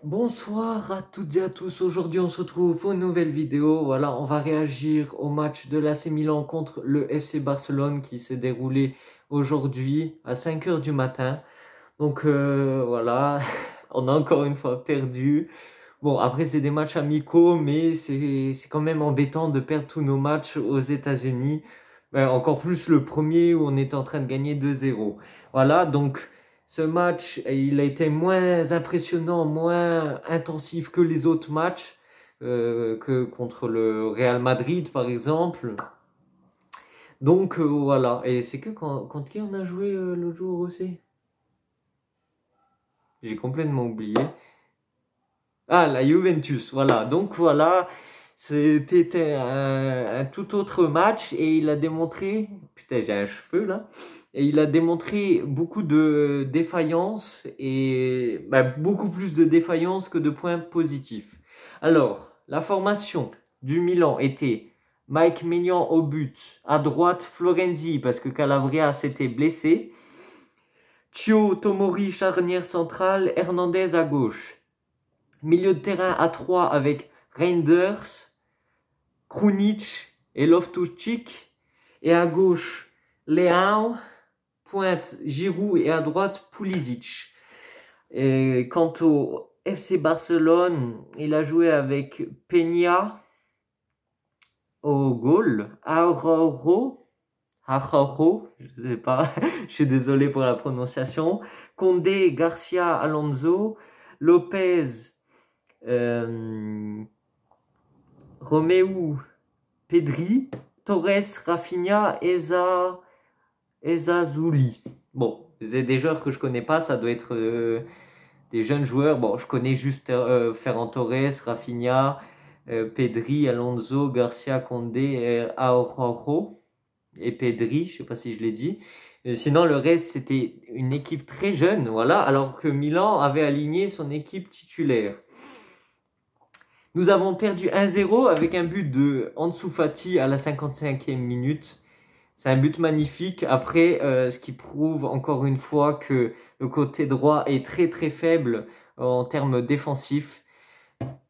Bonsoir à toutes et à tous, aujourd'hui on se retrouve pour une nouvelle vidéo. Voilà, on va réagir au match de l'AC Milan contre le FC Barcelone qui s'est déroulé aujourd'hui à 5 h du matin. Donc voilà, on a encore une fois perdu. Bon, après c'est des matchs amicaux, mais c'est quand même embêtant de perdre tous nos matchs aux États-Unis. Encore plus le premier où on était en train de gagner 2-0. Voilà, donc ce match, il a été moins impressionnant, moins intensif que les autres matchs, que contre le Real Madrid par exemple. Donc voilà, et c'est que contre qui on a joué l'autre jour aussi? J'ai complètement oublié. Ah, la Juventus, voilà. Donc voilà, c'était un tout autre match et il a démontré, putain j'ai un cheveu là, et il a démontré beaucoup de défaillances et beaucoup plus de défaillances que de points positifs. Alors, la formation du Milan était Mike Maignan au but, à droite Florenzi parce que Calabria s'était blessé, Thio Tomori charnière centrale, Hernandez à gauche. Milieu de terrain à 3 avec Reinders, Krunic et Loftus-Cheek. Et à gauche, Leão, pointe Giroud et à droite, Pulisic. Et quant au FC Barcelone, il a joué avec Peña au goal, Araujo, je sais pas, je suis désolé pour la prononciation, Condé, Garcia, Alonso, Lopez, Romeu, Pedri, Torres, Rafinha, Ezazouli. Bon, c'est des joueurs que je connais pas, ça doit être des jeunes joueurs. Bon, je connais juste Ferran Torres, Rafinha, Pedri, Alonso, Garcia, Condé, Araujo et Pedri, je sais pas si je l'ai dit. Sinon, le reste, c'était une équipe très jeune, voilà, alors que Milan avait aligné son équipe titulaire. Nous avons perdu 1-0 avec un but de Ansu Fati à la 55e minute. C'est un but magnifique. Après, ce qui prouve encore une fois que le côté droit est très très faible en termes défensifs.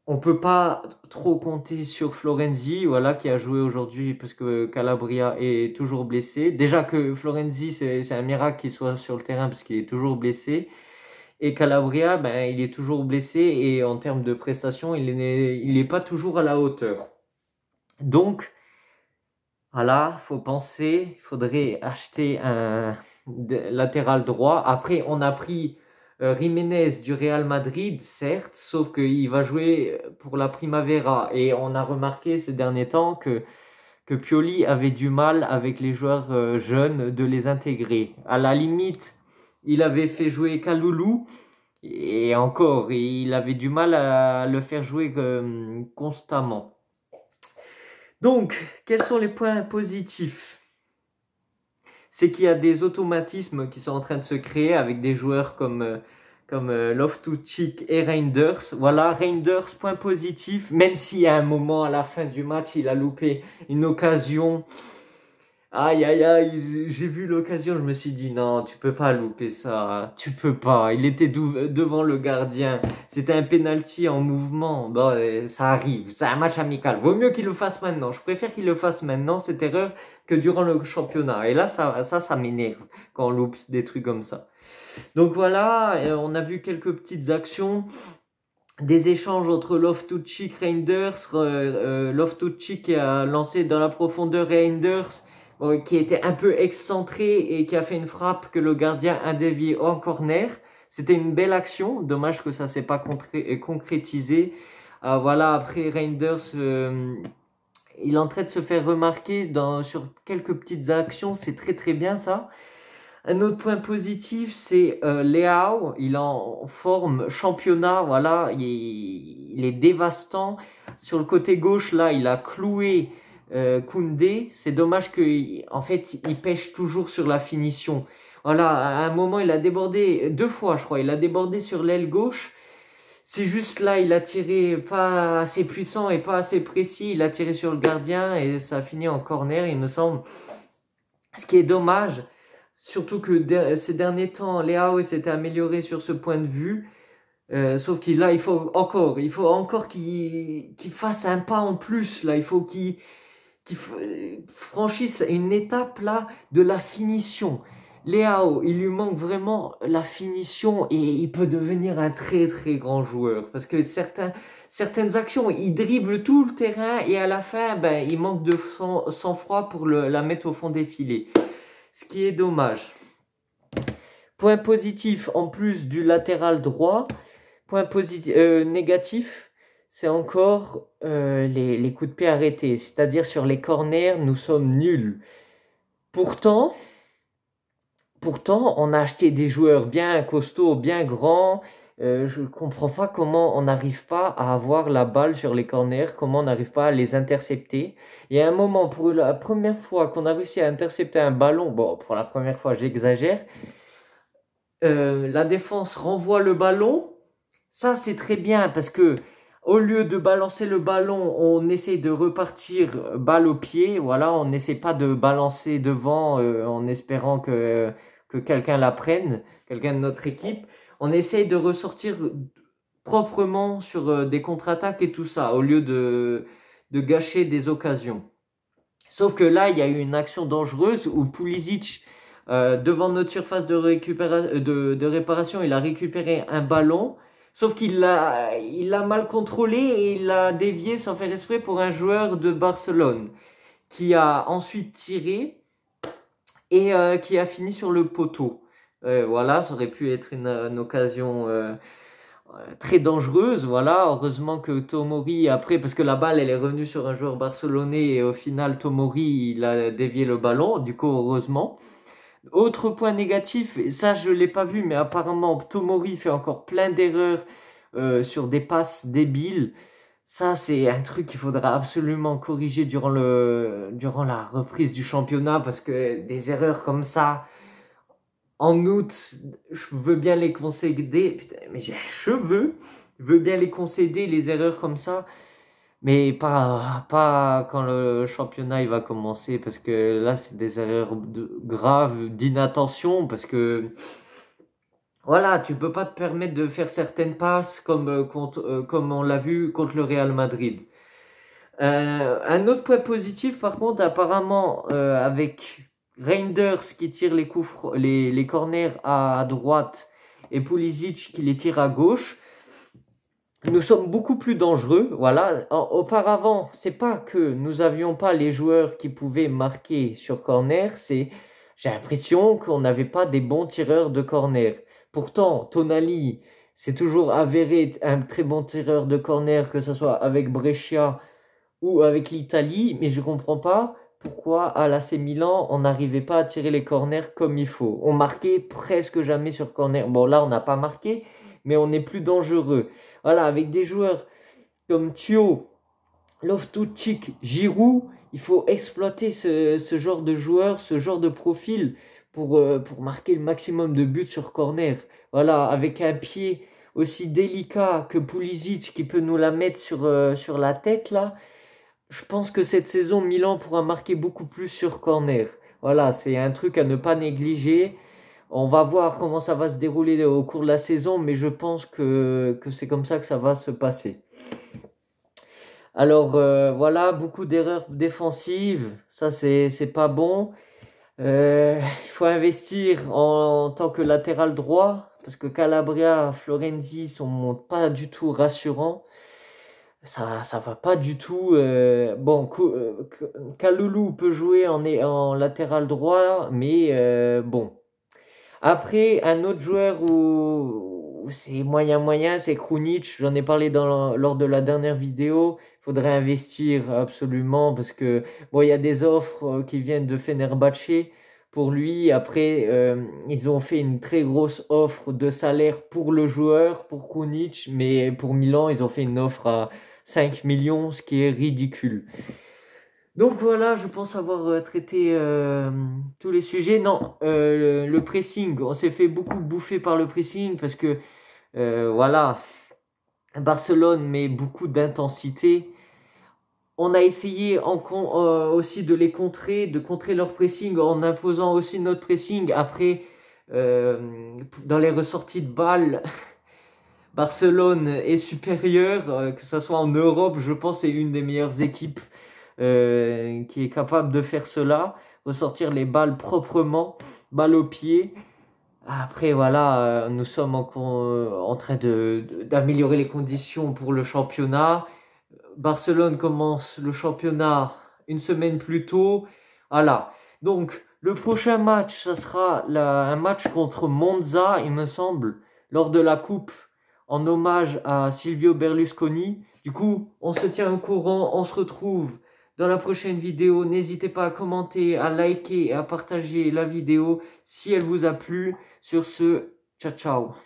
On peut pas trop compter sur Florenzi, voilà, qui a joué aujourd'hui parce que Calabria est toujours blessé. Déjà que Florenzi, c'est un miracle qu'il soit sur le terrain parce qu'il est toujours blessé. Et Calabria, il est toujours blessé et en termes de prestations, il n'est pas toujours à la hauteur. Donc, voilà, faut penser, il faudrait acheter un latéral droit. Après, on a pris Jiménez du Real Madrid, certes, sauf qu'il va jouer pour la Primavera. Et on a remarqué ces derniers temps que Pioli avait du mal avec les joueurs jeunes de les intégrer. À la limite, il avait fait jouer Kaloulou et encore, il avait du mal à le faire jouer constamment. Donc, quels sont les points positifs? C'est qu'il y a des automatismes qui sont en train de se créer avec des joueurs comme Loftus-Cheek et Reinders. Voilà, Reinders, point positif, même si à un moment, à la fin du match, il a loupé une occasion. Aïe, aïe, aïe, j'ai vu l'occasion, je me suis dit, non, tu peux pas louper ça, tu peux pas. Il était devant le gardien, c'était un penalty en mouvement, bon, ça arrive, c'est un match amical. Vaut mieux qu'il le fasse maintenant, je préfère qu'il le fasse maintenant, cette erreur, que durant le championnat. Et là, ça m'énerve quand on loupe des trucs comme ça. Donc voilà, on a vu quelques petites actions. Des échanges entre Loftus-Cheek et Reinders, Loftus-Cheek qui a lancé dans la profondeur Reinders, qui était un peu excentré et qui a fait une frappe que le gardien a déviée en corner. C'était une belle action, dommage que ça s'est pas concrétisé. Voilà, après Reinders, il est en train de se faire remarquer sur quelques petites actions, c'est très très bien ça. Un autre point positif, c'est Leão, il est en forme championnat, voilà, il est dévastant. Sur le côté gauche, là, il a cloué Koundé. C'est dommage qu'en fait, il pêche toujours sur la finition. Voilà, à un moment, il a débordé, 2 fois, je crois, il a débordé sur l'aile gauche. C'est juste là, il a tiré pas assez puissant et pas assez précis. Il a tiré sur le gardien et ça a fini en corner, il me semble. Ce qui est dommage. Surtout que ces derniers temps, Leão s'était amélioré sur ce point de vue. Sauf qu'il là, il faut encore qu'il fasse un pas en plus. Là, il faut qu'il franchisse une étape là de la finition. Léao, il lui manque vraiment la finition et il peut devenir un très très grand joueur parce que certaines actions, il dribble tout le terrain et à la fin, ben, il manque de sang-froid pour la mettre au fond des filets. Ce qui est dommage. Point positif, en plus du latéral droit, point positif, négatif, c'est encore les coups de pied arrêtés. C'est-à-dire sur les corners, nous sommes nuls. Pourtant, on a acheté des joueurs bien costauds, bien grands. Je ne comprends pas comment on n'arrive pas à avoir la balle sur les corners, comment on n'arrive pas à les intercepter. Et à un moment, pour la première fois qu'on a réussi à intercepter un ballon, bon, pour la première fois, j'exagère, la défense renvoie le ballon. Ça, c'est très bien parce que au lieu de balancer le ballon, on essaie de repartir balle au pied. Voilà, on n'essaie pas de balancer devant en espérant que quelqu'un la prenne, quelqu'un de notre équipe. On essaie de ressortir proprement sur des contre-attaques et tout ça, au lieu de gâcher des occasions. Sauf que là, il y a eu une action dangereuse où Pulisic, devant notre surface de réparation, il a récupéré un ballon. Sauf qu'il l'a mal contrôlé et il l'a dévié sans faire exprès pour un joueur de Barcelone qui a ensuite tiré et qui a fini sur le poteau. Voilà, ça aurait pu être une occasion très dangereuse. Voilà, heureusement que Tomori, après, parce que la balle elle est revenue sur un joueur barcelonais et au final Tomori il a dévié le ballon, du coup heureusement. Autre point négatif, et ça je l'ai pas vu, mais apparemment Tomori fait encore plein d'erreurs sur des passes débiles. Ça c'est un truc qu'il faudra absolument corriger durant la reprise du championnat parce que des erreurs comme ça en août, je veux bien les concéder. Putain, mais je veux bien les concéder les erreurs comme ça. Mais pas quand le championnat il va commencer, parce que là, c'est des erreurs graves d'inattention, parce que voilà, tu peux pas te permettre de faire certaines passes comme on l'a vu contre le Real Madrid. Un autre point positif, par contre, apparemment, avec Reinders qui tire les corners à droite et Pulisic qui les tire à gauche, nous sommes beaucoup plus dangereux. Voilà. Auparavant, c'est pas que nous avions pas les joueurs qui pouvaient marquer sur corner, j'ai l'impression qu'on n'avait pas des bons tireurs de corner. Pourtant, Tonali, c'est toujours avéré un très bon tireur de corner, que ce soit avec Brescia ou avec l'Italie, mais je comprends pas pourquoi à l'AC Milan, on n'arrivait pas à tirer les corners comme il faut. On marquait presque jamais sur corner. Bon, là, on n'a pas marqué, mais on est plus dangereux. Voilà, avec des joueurs comme Thio, Loftus-Cheek, Giroud, il faut exploiter ce genre de joueurs, ce genre de profil pour marquer le maximum de buts sur corner. Voilà, avec un pied aussi délicat que Pulisic qui peut nous la mettre sur la tête là, je pense que cette saison, Milan pourra marquer beaucoup plus sur corner. Voilà, c'est un truc à ne pas négliger. On va voir comment ça va se dérouler au cours de la saison, mais je pense que c'est comme ça que ça va se passer. Alors voilà, beaucoup d'erreurs défensives, ça c'est pas bon. Il faut investir en tant que latéral droit, parce que Calabria, Florenzi sont pas du tout rassurants. Ça va pas du tout. Bon, Kalulu peut jouer en latéral droit, mais bon. Après, un autre joueur où c'est moyen, c'est Krunic. J'en ai parlé lors de la dernière vidéo. Il faudrait investir absolument parce que bon, il y a des offres qui viennent de Fenerbahçe pour lui. Après, ils ont fait une très grosse offre de salaire pour le joueur, pour Krunic, mais pour Milan, ils ont fait une offre à 5 millions, ce qui est ridicule. Donc voilà, je pense avoir traité tous les sujets. Non, le pressing, on s'est fait beaucoup bouffer par le pressing parce que voilà, Barcelone met beaucoup d'intensité. On a essayé aussi de les contrer, de contrer leur pressing en imposant aussi notre pressing. Après, dans les ressorties de balles, Barcelone est supérieur, que ce soit en Europe, je pense c'est une des meilleures équipes qui est capable de faire cela, ressortir les balles proprement, balles au pied. Après voilà, nous sommes en train d'améliorer les conditions pour le championnat. Barcelone commence le championnat une semaine plus tôt. Voilà. Donc, le prochain match, ça sera un match contre Monza, il me semble, lors de la Coupe, en hommage à Silvio Berlusconi. Du coup, on se tient au courant, on se retrouve dans la prochaine vidéo. N'hésitez pas à commenter, à liker et à partager la vidéo si elle vous a plu. Sur ce, ciao ciao.